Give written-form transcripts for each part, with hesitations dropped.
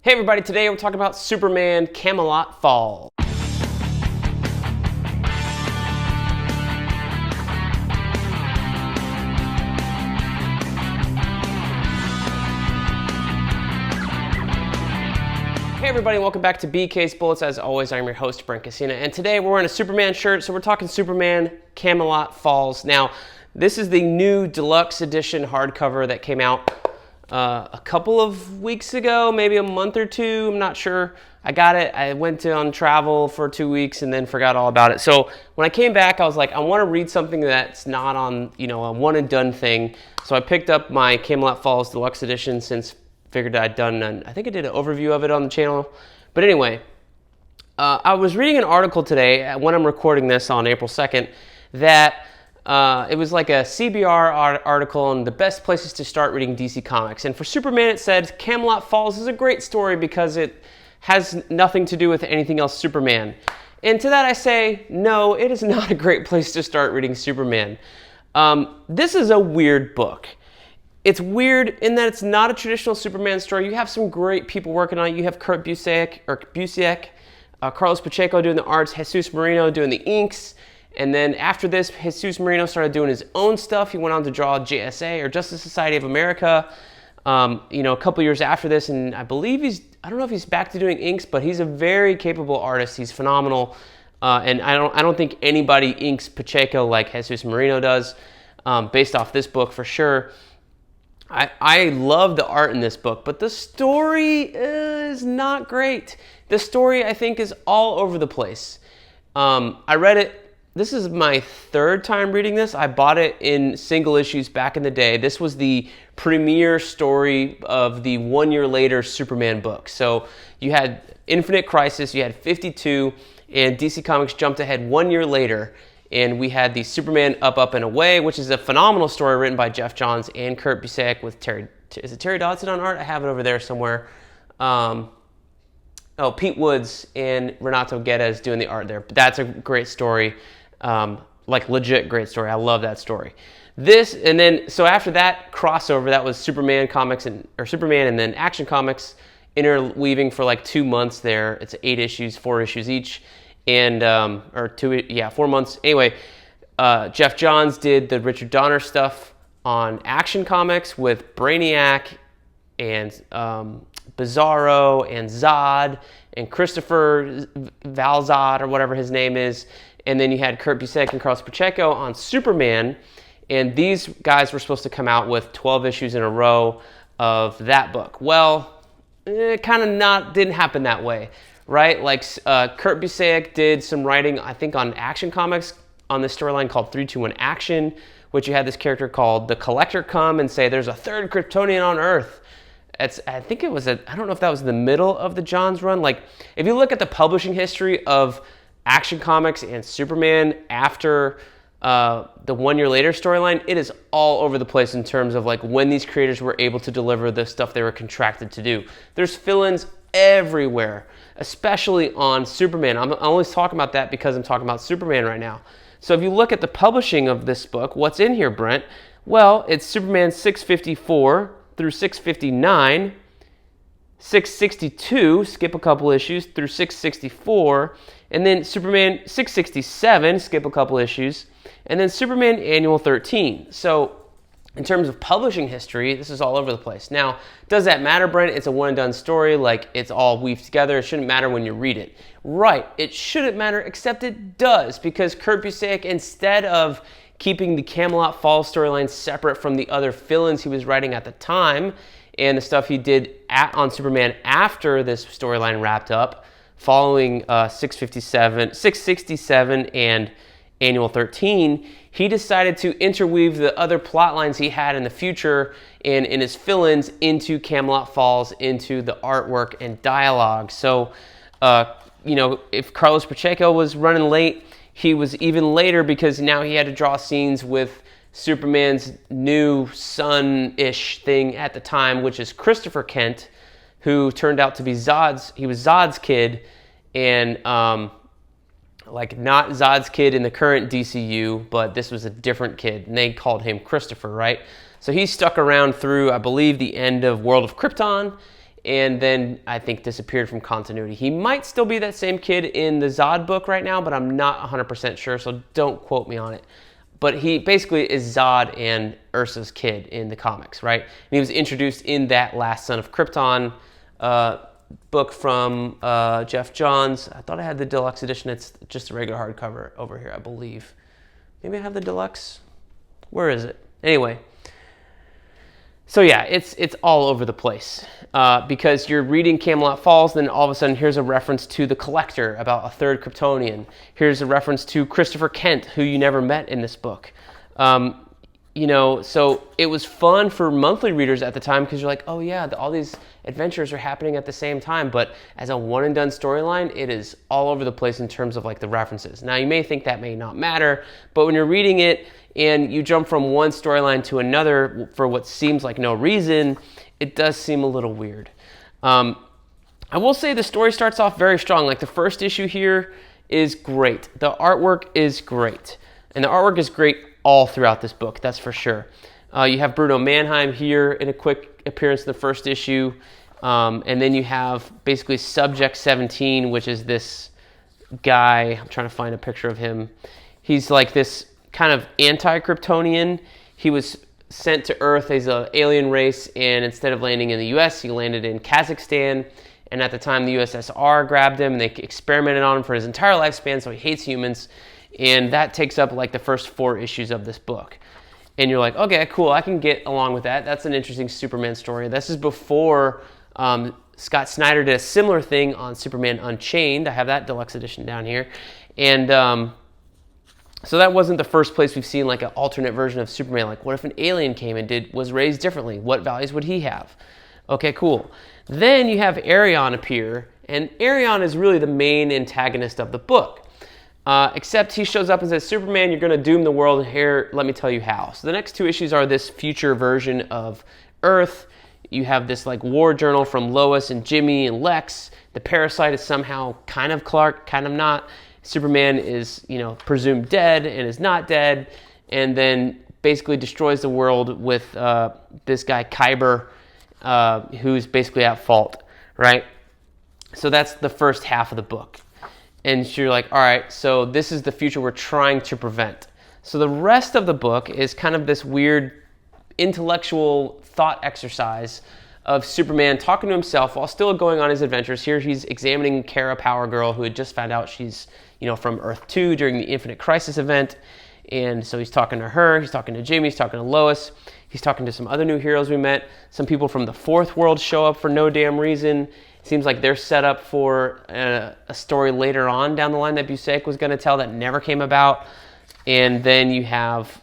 Hey everybody, today we're talking about Superman Camelot Falls. Hey everybody, welcome back to BK's Bullets. As always, I'm your host, Brent, and today we're wearing a Superman shirt, so we're talking Superman Camelot Falls. Now, this is the new deluxe edition hardcover that came out a couple of weeks ago, maybe a month or two, I'm not sure. I got it, I went on travel for 2 weeks and then forgot all about it. So when I came back, I was like, I want to read something that's not on, a one and done thing. So I picked up my Camelot Falls deluxe edition since figured I'd done, I think I did an overview of it on the channel. But anyway, I was reading an article today, when I'm recording this on April 2nd, that it was like a CBR article on the best places to start reading DC Comics. And for Superman, it said, Camelot Falls is a great story because it has nothing to do with anything else Superman. And to that I say, no, it is not a great place to start reading Superman. This is a weird book. It's weird in that it's not a traditional Superman story. You have some great people working on it. You have Kurt Busiek, Carlos Pacheco doing the arts, Jesus Marino doing the inks. And then after this, Jesus Marino started doing his own stuff. He went on to draw JSA, or Justice Society of America, a couple years after this. And I believe I don't know if he's back to doing inks, but he's a very capable artist. He's phenomenal. And I don't think anybody inks Pacheco like Jesus Marino does, based off this book for sure. I love the art in this book, but the story is not great. The story, I think, is all over the place. I read it. This is my third time reading this. I bought it in single issues back in the day. This was the premiere story of the 1 year later Superman book. So you had Infinite Crisis, you had 52, and DC Comics jumped ahead 1 year later. And we had the Superman Up, and Away, which is a phenomenal story written by Geoff Johns and Kurt Busiek with Terry Dodson on art? I have it over there somewhere. Pete Woods and Renato Guedes doing the art there. But that's a great story. Legit great story. I love that story. So after that crossover, that was Superman and then Action Comics interweaving for like 2 months there. It's 8 issues, 4 issues each. And 4 months. Anyway, Geoff Johns did the Richard Donner stuff on Action Comics with Brainiac and Bizarro and Zod and Christopher Valzad or whatever his name is. And then you had Kurt Busiek and Carlos Pacheco on Superman. And these guys were supposed to come out with 12 issues in a row of that book. Well, it kind of didn't happen that way. Right, like Kurt Busiek did some writing, I think, on Action Comics on this storyline called 321 Action, which you had this character called the Collector come and say there's a third Kryptonian on Earth. I don't know if that was in the middle of the Johns run. Like, if you look at the publishing history of Action Comics and Superman after the 1 year later storyline, it is all over the place in terms of like when these creators were able to deliver the stuff they were contracted to do. There's fill-ins everywhere, especially on Superman. I'm only talking about that because I'm talking about Superman right now. So if you look at the publishing of this book, what's in here, Brent? Well, it's Superman 654 through 659, 662, skip a couple issues, through 664, and then Superman 667, skip a couple issues, and then Superman Annual 13. So in terms of publishing history, this is all over the place. Now, does that matter, Brent? It's a one and done story, like it's all weaved together. It shouldn't matter when you read it. Right, it shouldn't matter, except it does, because Kurt Busiek, instead of keeping the Camelot Falls storyline separate from the other fill-ins he was writing at the time, and the stuff he did on Superman after this storyline wrapped up, following 667 and Annual 13, he decided to interweave the other plot lines he had in the future and in his fill-ins into Camelot Falls, into the artwork and dialogue. So, if Carlos Pacheco was running late, he was even later because now he had to draw scenes with Superman's new son-ish thing at the time, which is Christopher Kent, who turned out to be Zod's kid, and not Zod's kid in the current DCU, but this was a different kid, and they called him Christopher, right? So he stuck around through, I believe, the end of World of Krypton, and then I think disappeared from continuity. He might still be that same kid in the Zod book right now, but I'm not 100% sure, so don't quote me on it. But he basically is Zod and Ursa's kid in the comics, right? And he was introduced in that Last Son of Krypton book from Jeff Johns. I thought I had the deluxe edition. It's just a regular hardcover over here, I believe. Maybe I have the deluxe. Where is it? Anyway. So yeah, it's all over the place because you're reading Camelot Falls, then all of a sudden here's a reference to the Collector about a third Kryptonian. Here's a reference to Christopher Kent, who you never met in this book. So it was fun for monthly readers at the time because you're like, oh yeah, all these adventures are happening at the same time. But as a one and done storyline, it is all over the place in terms of like the references. Now you may think that may not matter, but when you're reading it and you jump from one storyline to another for what seems like no reason, it does seem a little weird. I will say the story starts off very strong. Like the first issue here is great. The artwork is great. And the artwork is great all throughout this book, that's for sure. You have Bruno Mannheim here in a quick appearance in the first issue. And then you have basically Subject 17, which is this guy. I'm trying to find a picture of him. He's like this kind of anti-Kryptonian. He was sent to Earth as an alien race, and instead of landing in the US, he landed in Kazakhstan. And at the time, the USSR grabbed him, and they experimented on him for his entire lifespan, so he hates humans. And that takes up like the first 4 issues of this book. And you're like, okay, cool, I can get along with that. That's an interesting Superman story. This is before Scott Snyder did a similar thing on Superman Unchained. I have that deluxe edition down here. And so that wasn't the first place we've seen like an alternate version of Superman. Like, what if an alien came and was raised differently? What values would he have? Okay, cool. Then you have Arion appear, and Arion is really the main antagonist of the book. Except he shows up and says, Superman, you're going to doom the world, and here, let me tell you how. So the next 2 issues are this future version of Earth. You have this like war journal from Lois and Jimmy and Lex. The Parasite is somehow kind of Clark, kind of not. Superman is, presumed dead and is not dead, and then basically destroys the world with this guy Kyber, who's basically at fault, right? So that's the first half of the book. And you're like, all right, so this is the future we're trying to prevent. So the rest of the book is kind of this weird intellectual thought exercise of Superman talking to himself while still going on his adventures. Here he's examining Kara Power Girl, who had just found out she's, from Earth 2 during the Infinite Crisis event. And so he's talking to her, he's talking to Jimmy, he's talking to Lois, he's talking to some other new heroes we met. Some people from the Fourth World show up for no damn reason. It seems like they're set up for a story later on down the line that Busiek was going to tell that never came about. And then you have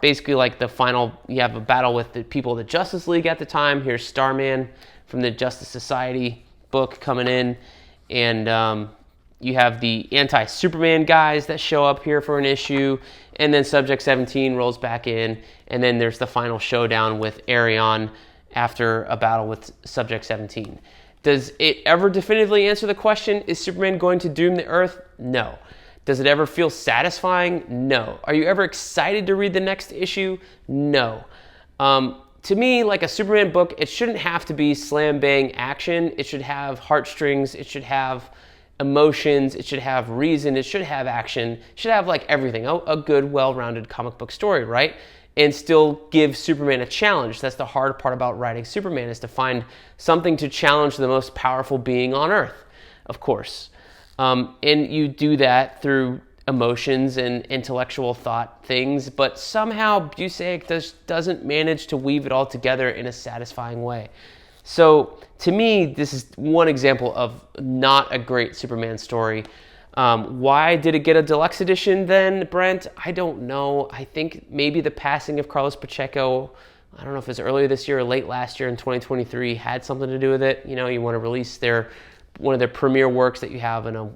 basically like you have a battle with the people of the Justice League at the time. Here's Starman from the Justice Society book coming in. And you have the anti-Superman guys that show up here for an issue. And then Subject 17 rolls back in. And then there's the final showdown with Arion after a battle with Subject 17. Does it ever definitively answer the question, is Superman going to doom the Earth? No. Does it ever feel satisfying? No. Are you ever excited to read the next issue? No. To me, like a Superman book, it shouldn't have to be slam bang action. It should have heartstrings. It should have emotions. It should have reason. It should have action. It should have like everything. A good, well-rounded comic book story, right? And still give Superman a challenge. That's the hard part about writing Superman, is to find something to challenge the most powerful being on Earth, of course. And you do that through emotions and intellectual thought things, but somehow Busiek doesn't manage to weave it all together in a satisfying way. So to me, this is one example of not a great Superman story. Why did it get a deluxe edition then, Brent? I don't know. I think maybe the passing of Carlos Pacheco, I don't know if it was earlier this year or late last year in 2023, had something to do with it. You want to release one of their premier works that you have in a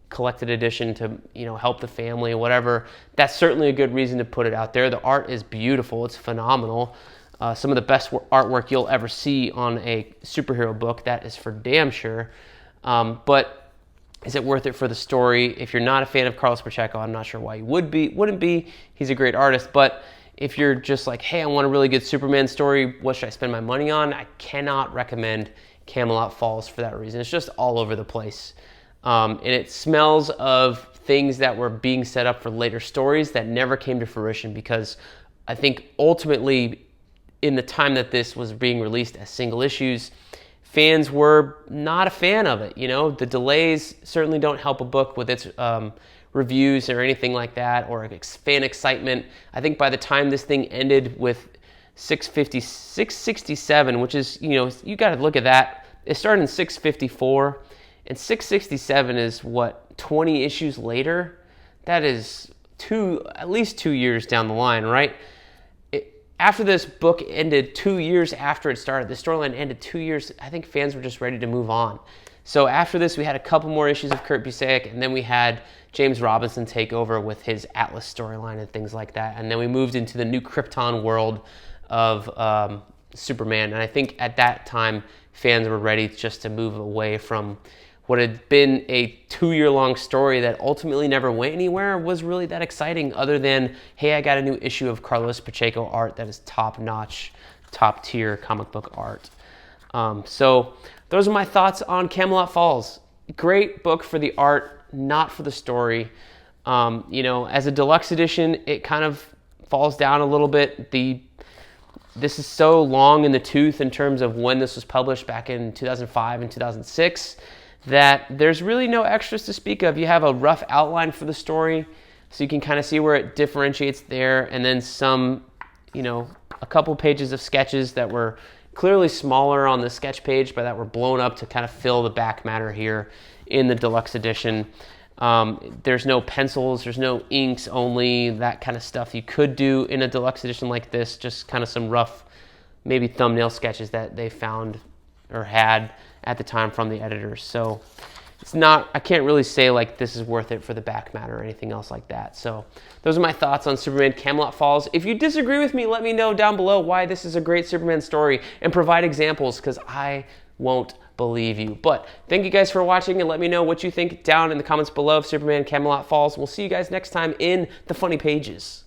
collected edition to, help the family or whatever. That's certainly a good reason to put it out there. The art is beautiful. It's phenomenal. Some of the best artwork you'll ever see on a superhero book. That is for damn sure. But is it worth it for the story? If you're not a fan of Carlos Pacheco, I'm not sure why you wouldn't be. He's a great artist. But if you're just like, hey, I want a really good Superman story, what should I spend my money on? I cannot recommend Camelot Falls for that reason. It's just all over the place. And it smells of things that were being set up for later stories that never came to fruition, because I think ultimately in the time that this was being released as single issues, fans were not a fan of it. You know, the delays certainly don't help a book with its reviews or anything like that, or fan excitement. I think by the time this thing ended with 667, which is, you know, you got to look at that. It started in 654, and 667 is what, 20 issues later? That is at least 2 years down the line, right? After this book ended 2 years after it started, the storyline ended 2 years, I think fans were just ready to move on. So after this, we had a couple more issues of Kurt Busiek, and then we had James Robinson take over with his Atlas storyline and things like that. And then we moved into the new Krypton world of Superman. And I think at that time, fans were ready just to move away from what had been a 2-year-long story that ultimately never went anywhere, was really that exciting, other than, hey, I got a new issue of Carlos Pacheco art that is top-notch, top-tier comic book art. So those are my thoughts on Camelot Falls. Great book for the art, not for the story. You know, as a deluxe edition, it kind of falls down a little bit. This is so long in the tooth in terms of when this was published back in 2005 and 2006 that there's really no extras to speak of. You have a rough outline for the story, so you can kind of see where it differentiates there, and then some, you know, a couple pages of sketches that were clearly smaller on the sketch page, but that were blown up to kind of fill the back matter here in the deluxe edition. There's no pencils, there's no inks, only that kind of stuff you could do in a deluxe edition like this, just kind of some rough, maybe thumbnail sketches that they found or had at the time from the editors. So it's not, I can't really say like this is worth it for the back matter or anything else like that. So those are my thoughts on Superman Camelot Falls. If you disagree with me, let me know down below why this is a great Superman story and provide examples, because I won't believe you. But thank you guys for watching, and let me know what you think down in the comments below of Superman Camelot Falls. We'll see you guys next time in the funny pages.